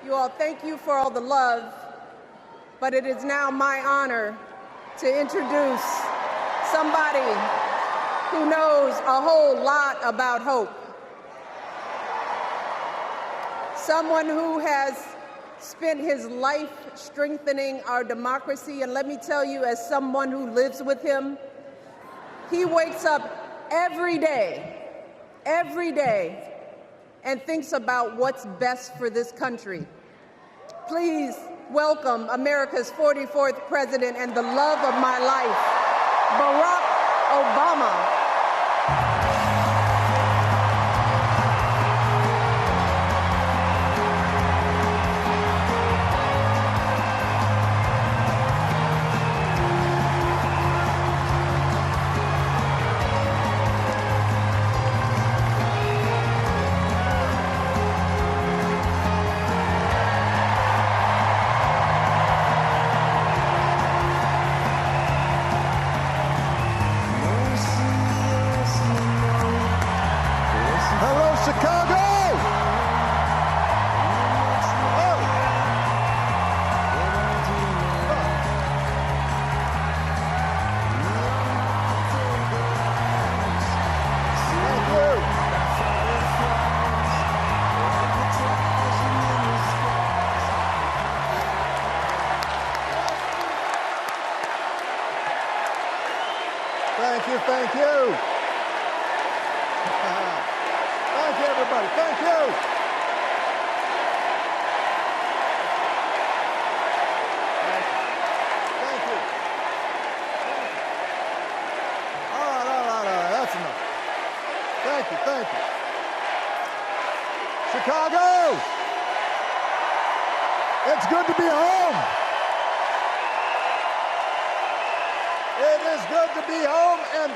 You all, thank you for all the love, but it is now my honor to introduce somebody who knows a whole lot about hope. Someone who has spent his life strengthening our democracy, and let me tell you, as someone who lives with him, he wakes up every day, and thinks about what's best for this country. Please welcome America's 44th president and the love of my life, Barack Obama. Thank you. Thank you, everybody. Thank you. Thank you. All right. That's enough. Thank you. Chicago, it's good to be home. It is good to be home, and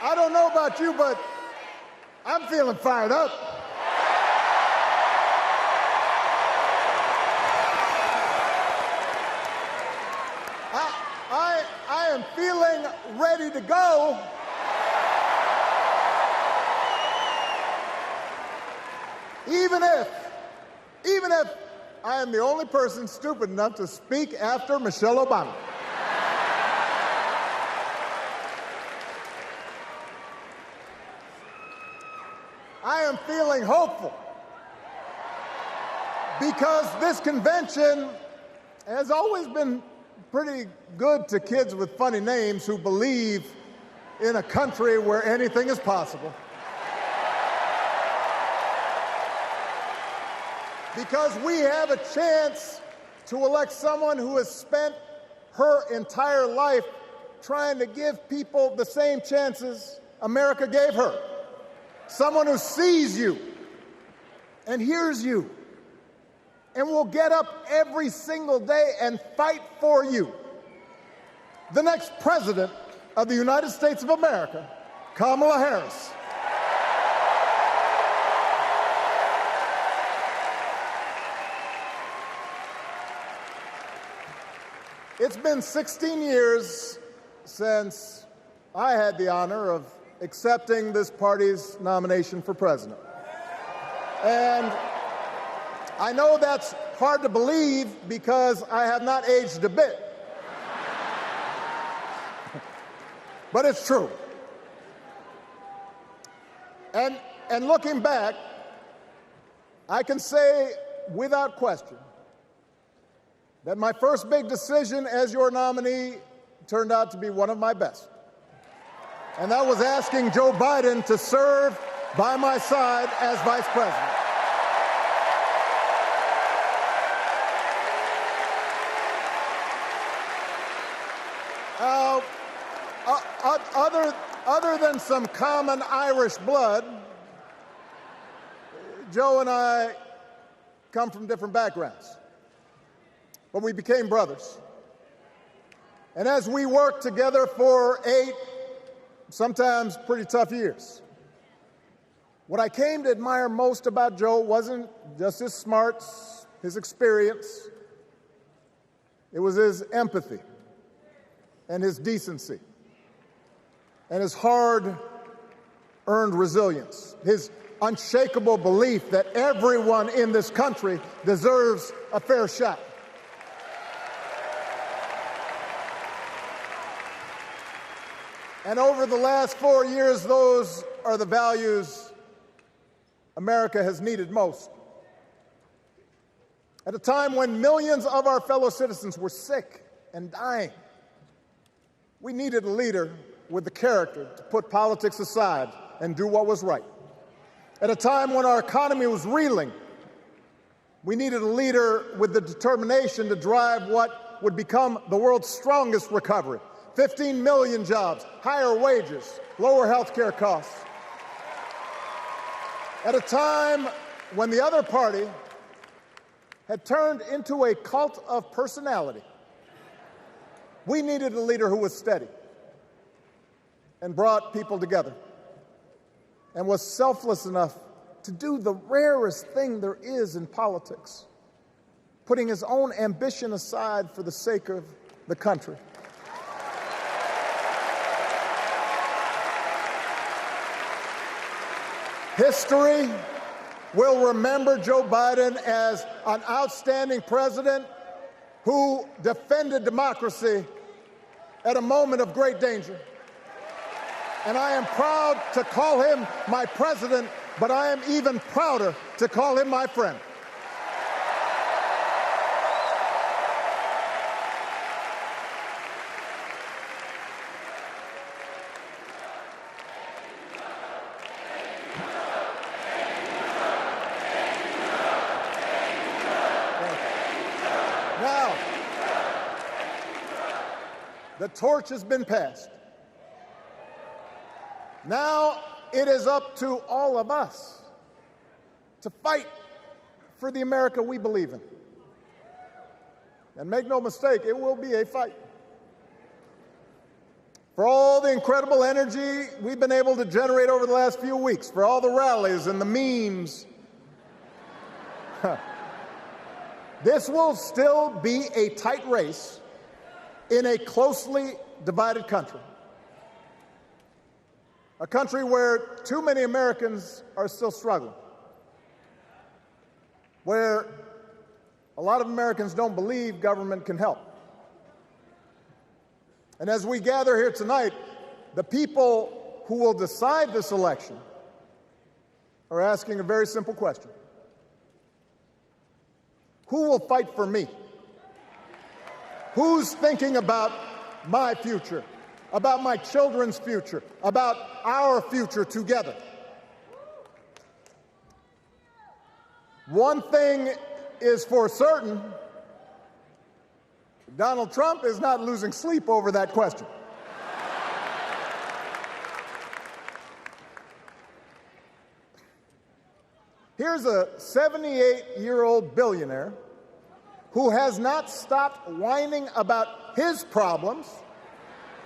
I don't know about you, but I'm feeling fired up. I am feeling ready to go. Even if I am the only person stupid enough to speak after Michelle Obama. I am feeling hopeful because this convention has always been pretty good to kids with funny names who believe in a country where anything is possible. Because we have a chance to elect someone who has spent her entire life trying to give people the same chances America gave her. Someone who sees you and hears you and will get up every single day and fight for you. The next president of the United States of America, Kamala Harris. It's been 16 years since I had the honor of accepting this party's nomination for president. And I know that's hard to believe because I have not aged a bit. But it's true. And looking back, I can say without question that my first big decision as your nominee turned out to be one of my best. And that was asking Joe Biden to serve by my side as vice president. Other than some common Irish blood, Joe and I come from different backgrounds, but we became brothers. And as we worked together for 8, sometimes pretty tough years, what I came to admire most about Joe wasn't just his smarts, his experience. It was his empathy and his decency and his hard-earned resilience, his unshakable belief that everyone in this country deserves a fair shot. And over the last 4 years, those are the values America has needed most. At a time when millions of our fellow citizens were sick and dying, we needed a leader with the character to put politics aside and do what was right. At a time when our economy was reeling, we needed a leader with the determination to drive what would become the world's strongest recovery. 15 million jobs, higher wages, lower health care costs. At a time when the other party had turned into a cult of personality, we needed a leader who was steady and brought people together and was selfless enough to do the rarest thing there is in politics, putting his own ambition aside for the sake of the country. History will remember Joe Biden as an outstanding president who defended democracy at a moment of great danger. And I am proud to call him my president, but I am even prouder to call him my friend. Now, the torch has been passed. Now it is up to all of us to fight for the America we believe in. And make no mistake, it will be a fight. For all the incredible energy we've been able to generate over the last few weeks, for all the rallies and the memes, this will still be a tight race in a closely divided country. A country where too many Americans are still struggling, where a lot of Americans don't believe government can help. And as we gather here tonight, the people who will decide this election are asking a very simple question. Who will fight for me? Who's thinking about my future, about my children's future, about our future together? One thing is for certain, Donald Trump is not losing sleep over that question. Here's a 78-year-old billionaire who has not stopped whining about his problems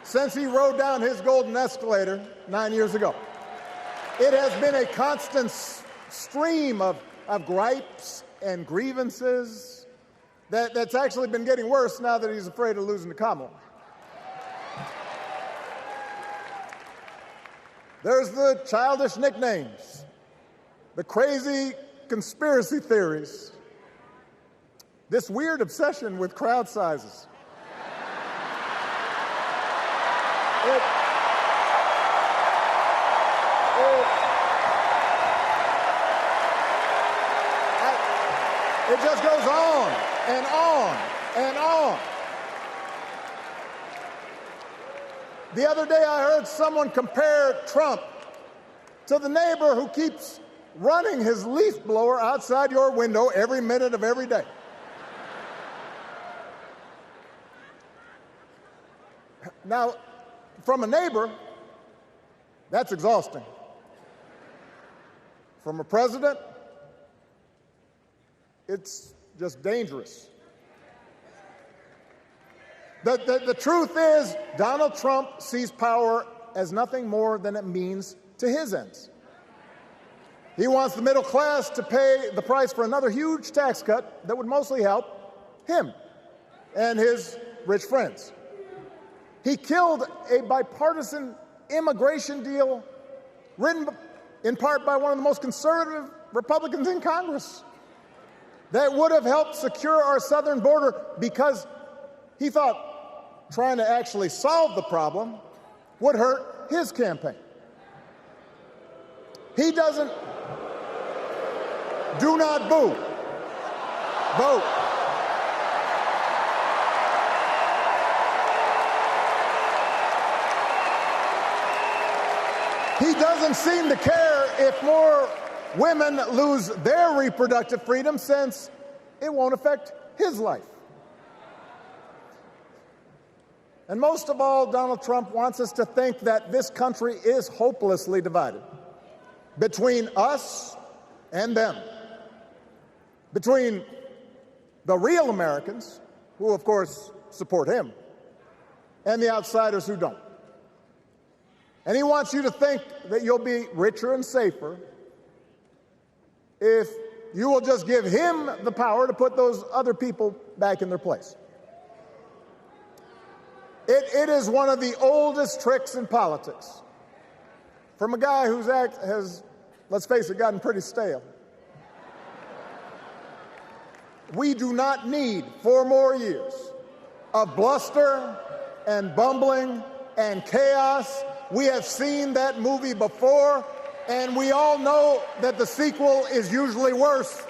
since he rode down his golden escalator 9 years ago. It has been a constant stream of gripes and grievances that's actually been getting worse now that he's afraid of losing to Kamala. There's the childish nicknames, the crazy conspiracy theories, this weird obsession with crowd sizes. It just goes on and on and on. The other day I heard someone compare Trump to the neighbor who keeps running his leaf blower outside your window every minute of every day. Now, from a neighbor, that's exhausting. From a president, it's just dangerous. The truth is, Donald Trump sees power as nothing more than it means to his ends. He wants the middle class to pay the price for another huge tax cut that would mostly help him and his rich friends. He killed a bipartisan immigration deal written in part by one of the most conservative Republicans in Congress, that would have helped secure our southern border, because he thought trying to actually solve the problem would hurt his campaign. He doesn't. Do not boo. Vote. He doesn't seem to care if more women lose their reproductive freedom, since it won't affect his life. And most of all, Donald Trump wants us to think that this country is hopelessly divided between us and them, between the real Americans, who of course support him, and the outsiders who don't. And he wants you to think that you'll be richer and safer if you will just give him the power to put those other people back in their place. It is one of the oldest tricks in politics, from a guy whose act has, let's face it, gotten pretty stale. We do not need 4 more years of bluster and bumbling and chaos. We have seen that movie before, and we all know that the sequel is usually worse.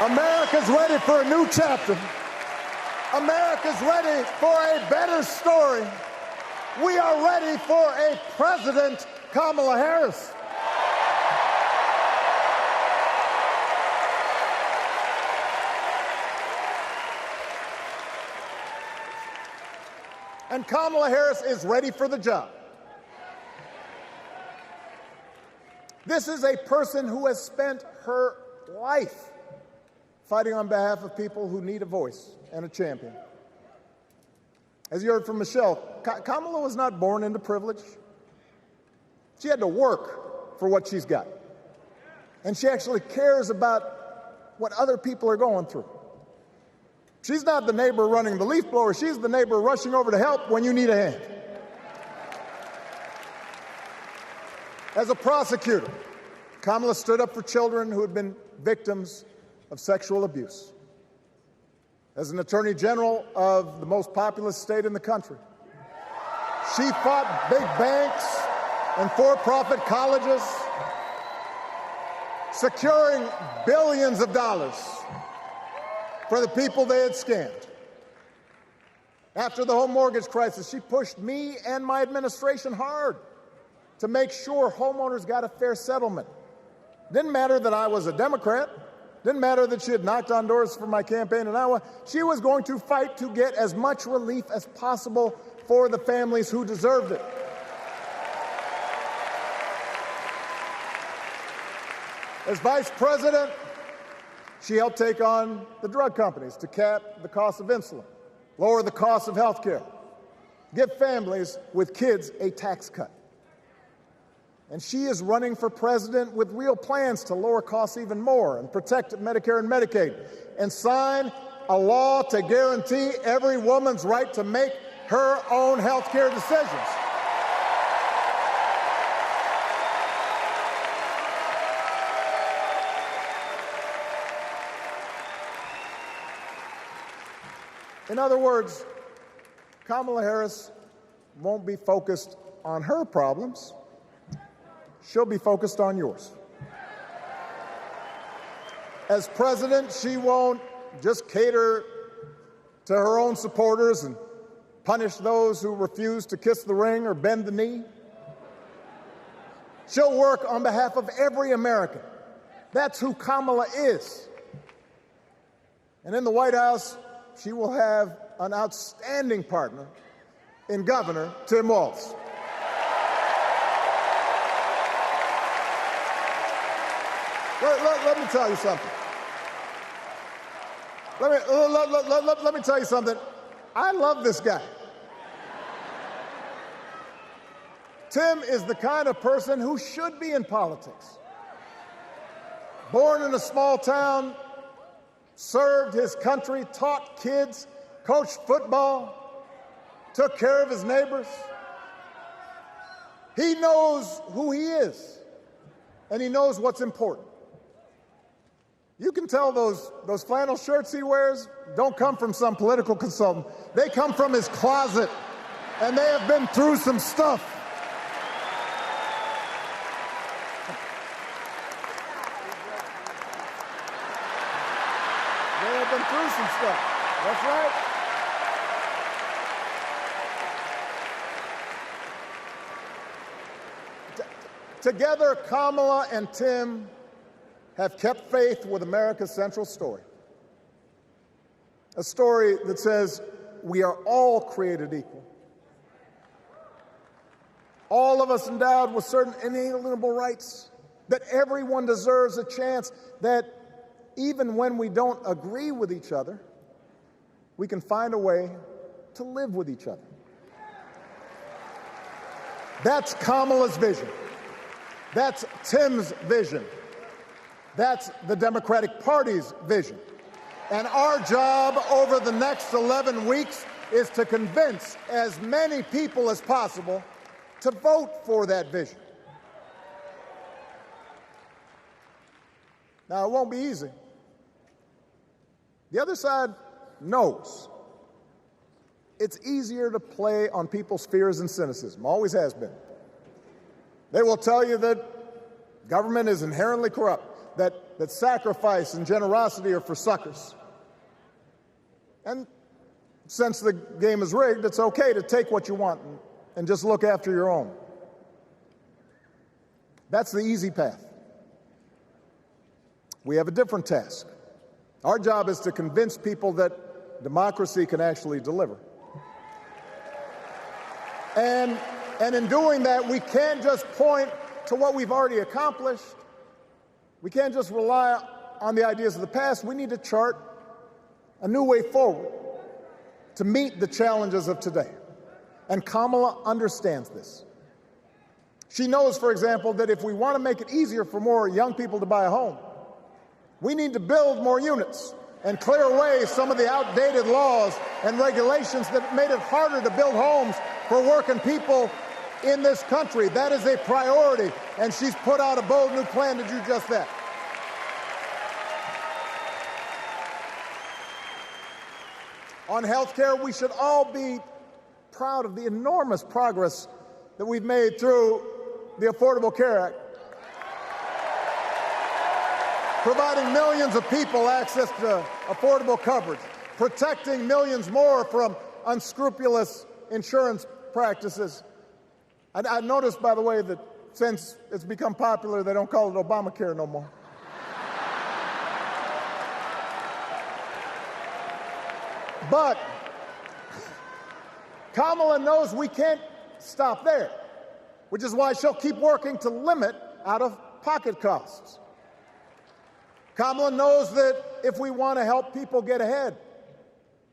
America's ready for a new chapter. America's ready for a better story. We are ready for a President Kamala Harris. And Kamala Harris is ready for the job. This is a person who has spent her life fighting on behalf of people who need a voice and a champion. As you heard from Michelle, Kamala was not born into privilege. She had to work for what she's got. And she actually cares about what other people are going through. She's not the neighbor running the leaf blower. She's the neighbor rushing over to help when you need a hand. As a prosecutor, Kamala stood up for children who had been victims of sexual abuse. As an attorney general of the most populous state in the country, she fought big banks and for-profit colleges, securing billions of dollars for the people they had scammed. After the home mortgage crisis, she pushed me and my administration hard to make sure homeowners got a fair settlement. Didn't matter that I was a Democrat. Didn't matter that she had knocked on doors for my campaign in Iowa. She was going to fight to get as much relief as possible for the families who deserved it. As vice president, she helped take on the drug companies to cap the cost of insulin, lower the cost of health care, give families with kids a tax cut. And she is running for president with real plans to lower costs even more and protect Medicare and Medicaid, and sign a law to guarantee every woman's right to make her own health care decisions. In other words, Kamala Harris won't be focused on her problems. She'll be focused on yours. As president, she won't just cater to her own supporters and punish those who refuse to kiss the ring or bend the knee. She'll work on behalf of every American. That's who Kamala is. And in the White House, she will have an outstanding partner in Governor Tim Walz. Let me tell you something. Let me tell you something. I love this guy. Tim is the kind of person who should be in politics. Born in a small town, served his country, taught kids, coached football, took care of his neighbors. He knows who he is, and he knows what's important. You can tell those flannel shirts he wears don't come from some political consultant. They come from his closet, and they have been through some stuff. They have been through some stuff. That's right. Together, Kamala and Tim have kept faith with America's central story. A story that says we are all created equal. All of us endowed with certain inalienable rights, that everyone deserves a chance, that even when we don't agree with each other, we can find a way to live with each other. That's Kamala's vision. That's Tim's vision. That's the Democratic Party's vision. And our job over the next 11 weeks is to convince as many people as possible to vote for that vision. Now, it won't be easy. The other side knows it's easier to play on people's fears and cynicism, always has been. They will tell you that government is inherently corrupt, that sacrifice and generosity are for suckers. And since the game is rigged, it's okay to take what you want and just look after your own. That's the easy path. We have a different task. Our job is to convince people that democracy can actually deliver. And in doing that, we can't just point to what we've already accomplished. We can't just rely on the ideas of the past. We need to chart a new way forward to meet the challenges of today. And Kamala understands this. She knows, for example, that if we want to make it easier for more young people to buy a home, we need to build more units and clear away some of the outdated laws and regulations that made it harder to build homes for working people in this country. That is a priority, and she's put out a bold new plan to do just that. On health care, we should all be proud of the enormous progress that we've made through the Affordable Care Act, providing millions of people access to affordable coverage, protecting millions more from unscrupulous insurance practices. I noticed, by the way, that since it's become popular, they don't call it Obamacare no more. But Kamala knows we can't stop there, which is why she'll keep working to limit out-of-pocket costs. Kamala knows that if we want to help people get ahead,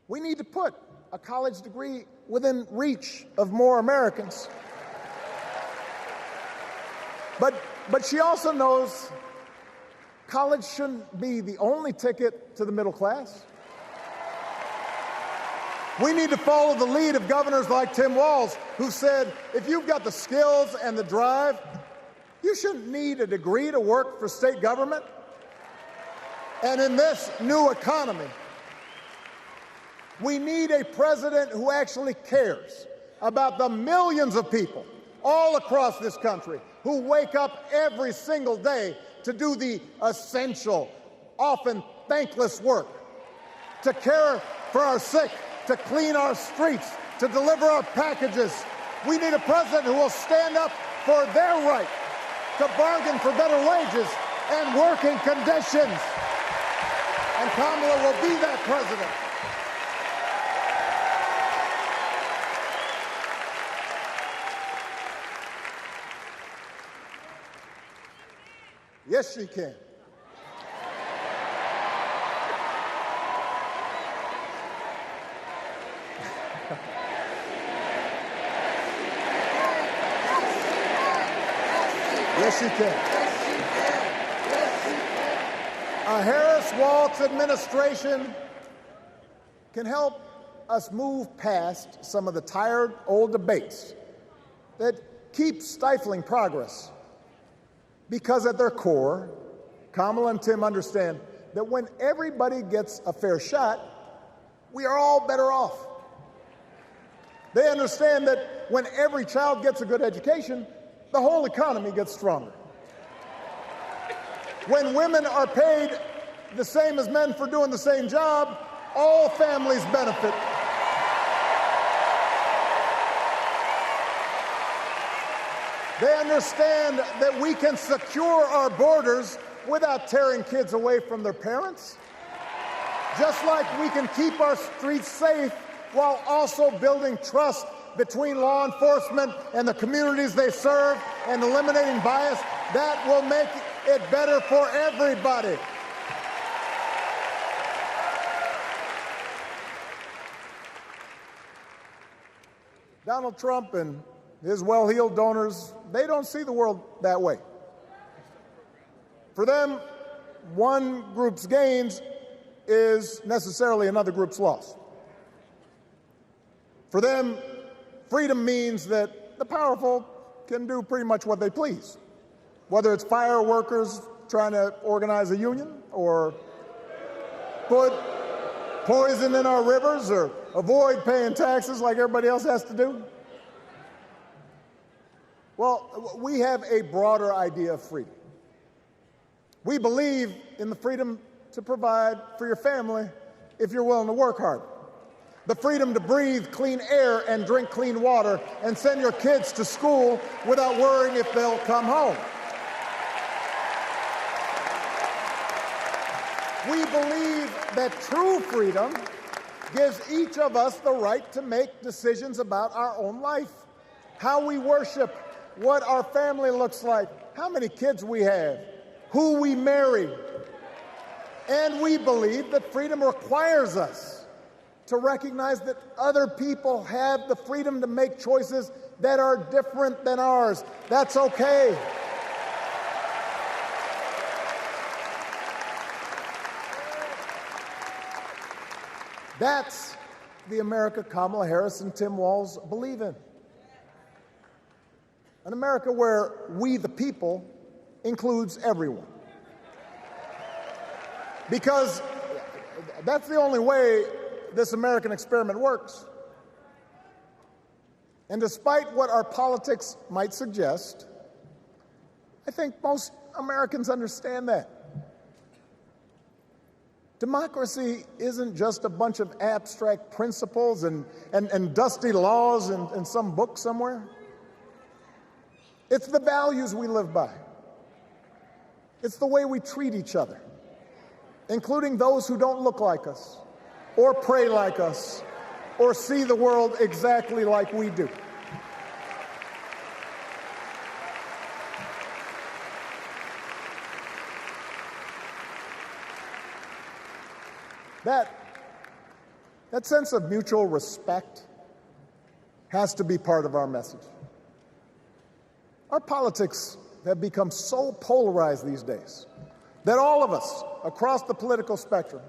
we need to put a college degree within reach of more Americans. But she also knows college shouldn't be the only ticket to the middle class. We need to follow the lead of governors like Tim Walz, who said, if you've got the skills and the drive, you shouldn't need a degree to work for state government. And in this new economy, we need a president who actually cares about the millions of people all across this country who wake up every single day to do the essential, often thankless work, to care for our sick, to clean our streets, to deliver our packages. We need a president who will stand up for their right to bargain for better wages and working conditions. And Kamala will be that president. Yes, she can. Yes, she can. A Harris-Walz administration can help us move past some of the tired old debates that keep stifling progress, because at their core, Kamala and Tim understand that when everybody gets a fair shot, we are all better off. They understand that when every child gets a good education, the whole economy gets stronger. When women are paid the same as men for doing the same job, all families benefit. They understand that we can secure our borders without tearing kids away from their parents, just like we can keep our streets safe while also building trust between law enforcement and the communities they serve and eliminating bias. That will make it better for everybody. Donald Trump and his well-heeled donors, they don't see the world that way. For them, one group's gains is necessarily another group's loss. For them, freedom means that the powerful can do pretty much what they please, whether it's fire workers trying to organize a union, or put poison in our rivers, or avoid paying taxes like everybody else has to do. Well, we have a broader idea of freedom. We believe in the freedom to provide for your family if you're willing to work hard. The freedom to breathe clean air and drink clean water and send your kids to school without worrying if they'll come home. We believe that true freedom gives each of us the right to make decisions about our own life, how we worship, what our family looks like, how many kids we have, who we marry. And we believe that freedom requires us to recognize that other people have the freedom to make choices that are different than ours. That's okay. That's the America Kamala Harris and Tim Walz believe in. An America where we, the people, includes everyone. Because that's the only way this American experiment works. And despite what our politics might suggest, I think most Americans understand that. Democracy isn't just a bunch of abstract principles and dusty laws in some book somewhere. It's the values we live by. It's the way we treat each other, including those who don't look like us, or pray like us, or see the world exactly like we do. That sense of mutual respect has to be part of our message. Our politics have become so polarized these days that all of us across the political spectrum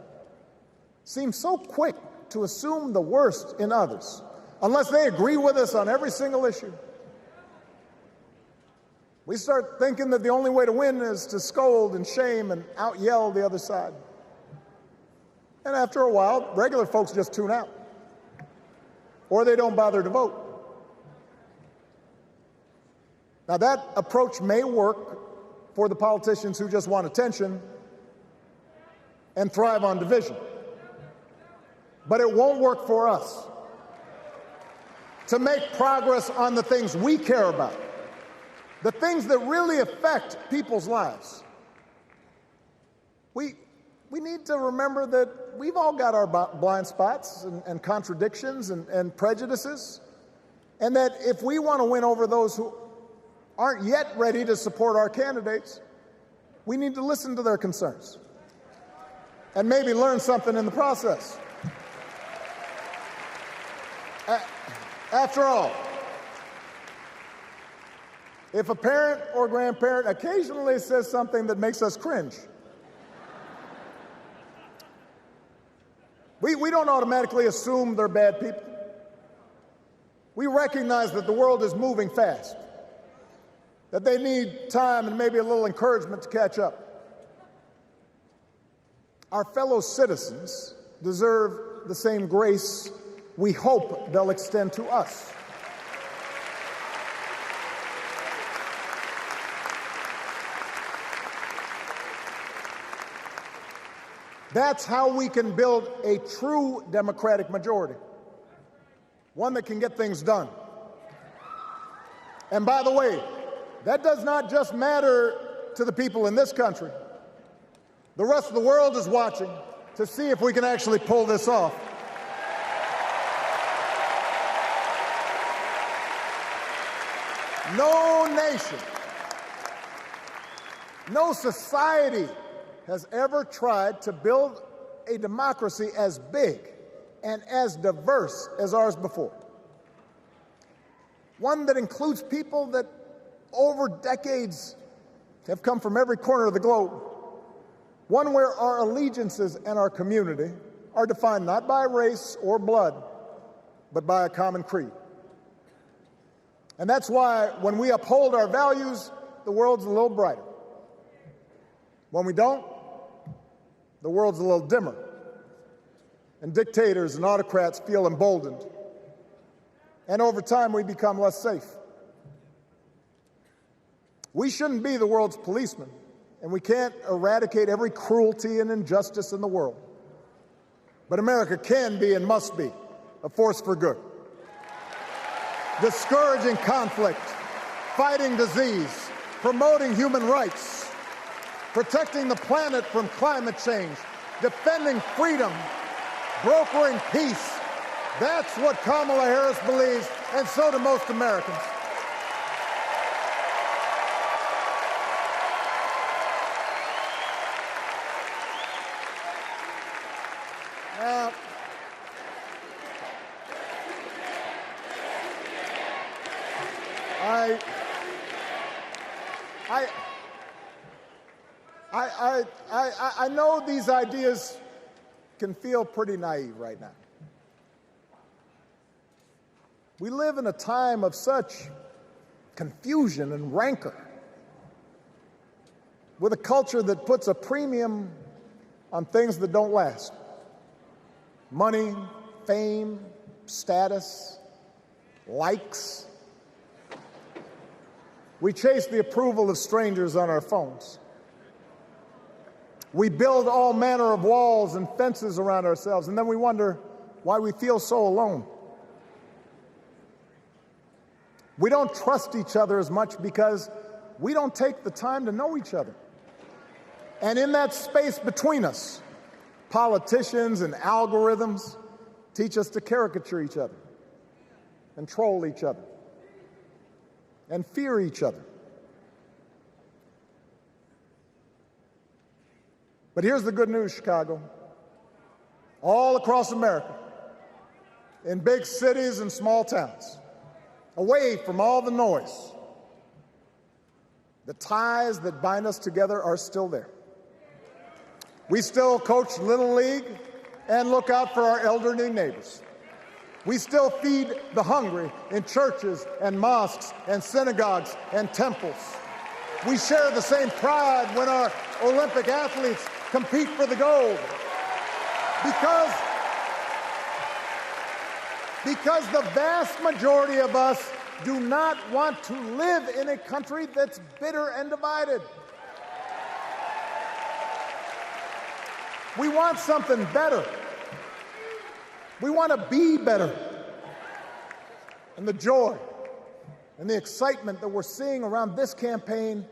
seem so quick to assume the worst in others, unless they agree with us on every single issue. We start thinking that the only way to win is to scold and shame and out-yell the other side. And after a while, regular folks just tune out, or they don't bother to vote. Now, that approach may work for the politicians who just want attention and thrive on division, but it won't work for us. To make progress on the things we care about, the things that really affect people's lives, we need to remember that we've all got our blind spots and contradictions and prejudices, and that if we want to win over those who aren't yet ready to support our candidates, we need to listen to their concerns and maybe learn something in the process. After all, if a parent or grandparent occasionally says something that makes us cringe, We don't automatically assume they're bad people. We recognize that the world is moving fast, that they need time and maybe a little encouragement to catch up. Our fellow citizens deserve the same grace we hope they'll extend to us. That's how we can build a true democratic majority, one that can get things done. And by the way, that does not just matter to the people in this country. The rest of the world is watching to see if we can actually pull this off. No nation, no society has ever tried to build a democracy as big and as diverse as ours before. One that includes people that over decades have come from every corner of the globe. One where our allegiances and our community are defined not by race or blood, but by a common creed. And that's why when we uphold our values, the world's a little brighter. When we don't, the world's a little dimmer. And dictators and autocrats feel emboldened. And over time, we become less safe. We shouldn't be the world's policemen, and we can't eradicate every cruelty and injustice in the world. But America can be and must be a force for good. Discouraging conflict, fighting disease, promoting human rights, protecting the planet from climate change, defending freedom, brokering peace. That's what Kamala Harris believes, and so do most Americans. Now, I know these ideas can feel pretty naive right now. We live in a time of such confusion and rancor, with a culture that puts a premium on things that don't last. Money, fame, status, likes. We chase the approval of strangers on our phones. We build all manner of walls and fences around ourselves, and then we wonder why we feel so alone. We don't trust each other as much because we don't take the time to know each other. And in that space between us, politicians and algorithms teach us to caricature each other and troll each other and fear each other. But here's the good news, Chicago. All across America, in big cities and small towns, away from all the noise, the ties that bind us together are still there. We still coach Little League and look out for our elderly neighbors. We still feed the hungry in churches and mosques and synagogues and temples. We share the same pride when our Olympic athletes compete for the gold. Because the vast majority of us do not want to live in a country that's bitter and divided. We want something better. We want to be better. And the joy and the excitement that we're seeing around this campaign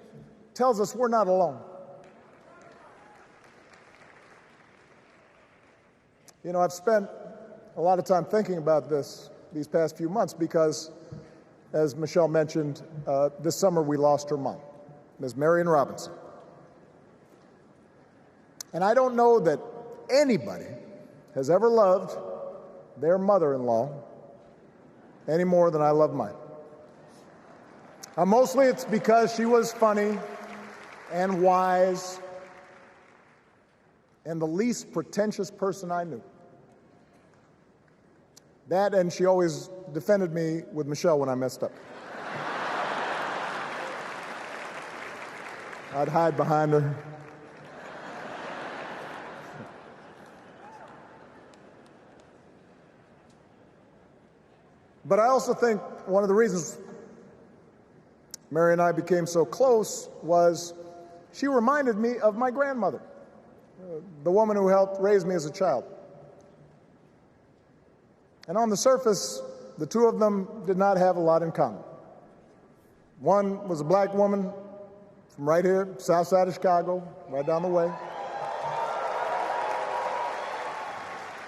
tells us we're not alone. You know, I've spent a lot of time thinking about these past few months because, as Michelle mentioned, this summer we lost her mom, Ms. Marion Robinson. And I don't know that anybody has ever loved their mother-in-law any more than I love mine. Mostly it's because she was funny and wise and the least pretentious person I knew. That, and she always defended me with Michelle when I messed up. I'd hide behind her. But I also think one of the reasons Mary and I became so close was she reminded me of my grandmother, the woman who helped raise me as a child. And on the surface, the two of them did not have a lot in common. One was a black woman from right here, south side of Chicago, right down the way.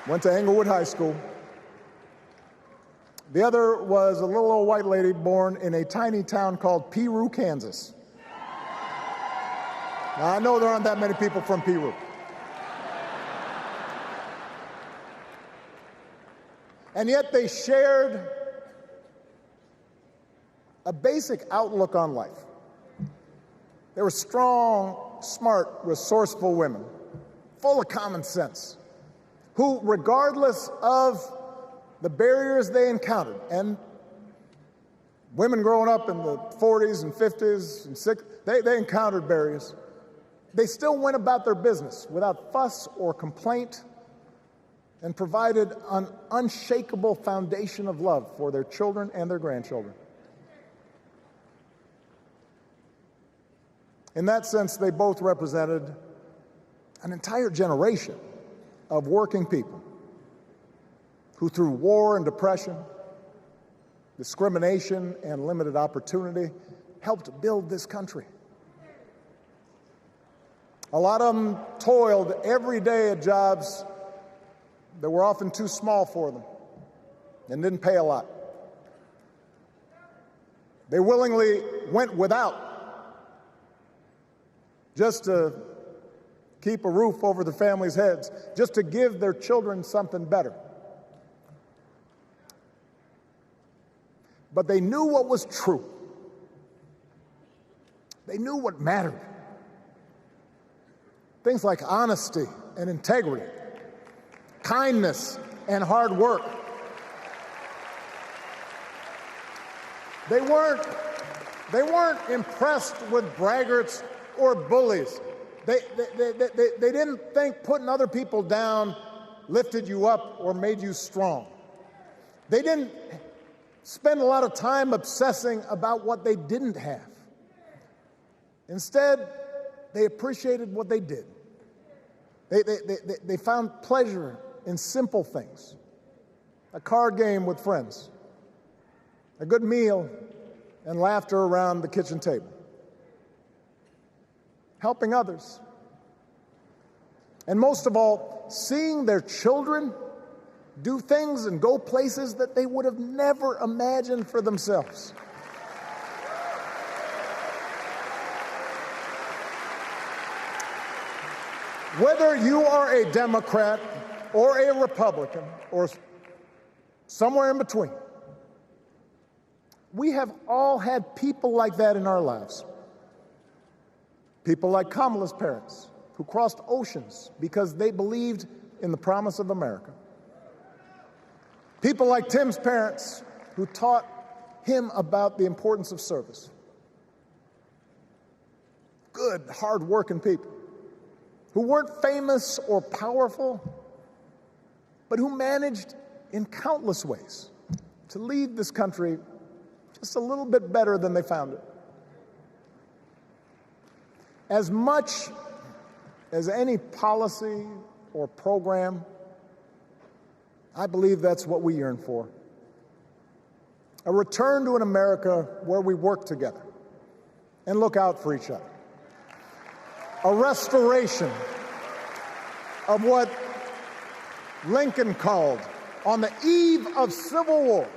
Went to Englewood High School. The other was a little old white lady born in a tiny town called Peru, Kansas. Now, I know there aren't that many people from Peru. And yet they shared a basic outlook on life. They were strong, smart, resourceful women, full of common sense, who, regardless of the barriers they encountered, and women growing up in the 40s and 50s and 60s, they encountered barriers. They still went about their business without fuss or complaint and provided an unshakable foundation of love for their children and their grandchildren. In that sense, they both represented an entire generation of working people who, through war and depression, discrimination and limited opportunity, helped build this country. A lot of them toiled every day at jobs that were often too small for them and didn't pay a lot. They willingly went without just to keep a roof over their families' heads, just to give their children something better. But they knew what was true. They knew what mattered. Things like honesty and integrity, kindness and hard work. They weren't impressed with braggarts or bullies. They didn't think putting other people down lifted you up or made you strong. They didn't spend a lot of time obsessing about what they didn't have. Instead, they appreciated what they did. They found pleasure in simple things: a card game with friends, a good meal, and laughter around the kitchen table, helping others, and most of all, seeing their children do things and go places that they would have never imagined for themselves. Whether you are a Democrat or a Republican or somewhere in between, we have all had people like that in our lives. People like Kamala's parents, who crossed oceans because they believed in the promise of America. People like Tim's parents, who taught him about the importance of service. Good, hard-working people who weren't famous or powerful, but who managed in countless ways to leave this country just a little bit better than they found it. As much as any policy or program, I believe that's what we yearn for. A return to an America where we work together and look out for each other. A restoration of what Lincoln called, on the eve of Civil War,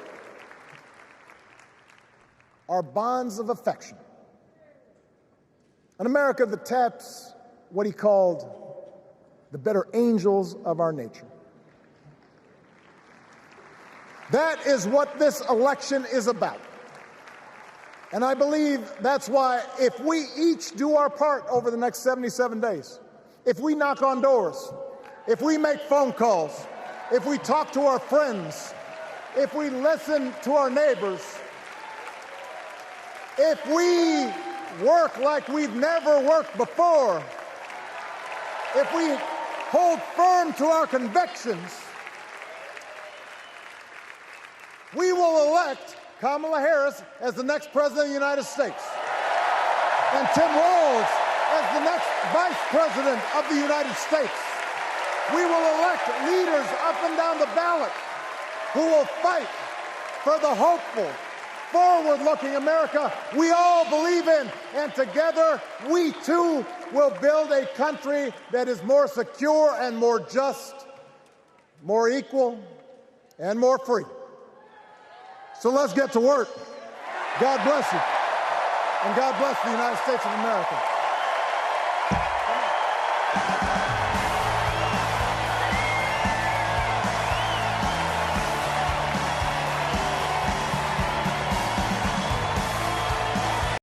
our bonds of affection. An America that taps what he called the better angels of our nature. That is what this election is about. And I believe that's why, if we each do our part over the next 77 days, if we knock on doors, if we make phone calls, if we talk to our friends, if we listen to our neighbors, if we work like we've never worked before, if we hold firm to our convictions, we will elect Kamala Harris as the next President of the United States and Tim Walz as the next Vice President of the United States. We will elect leaders up and down the ballot who will fight for the hopeful, forward-looking America we all believe in. And together, we too will build a country that is more secure and more just, more equal, and more free. So let's get to work. God bless you. And God bless the United States of America.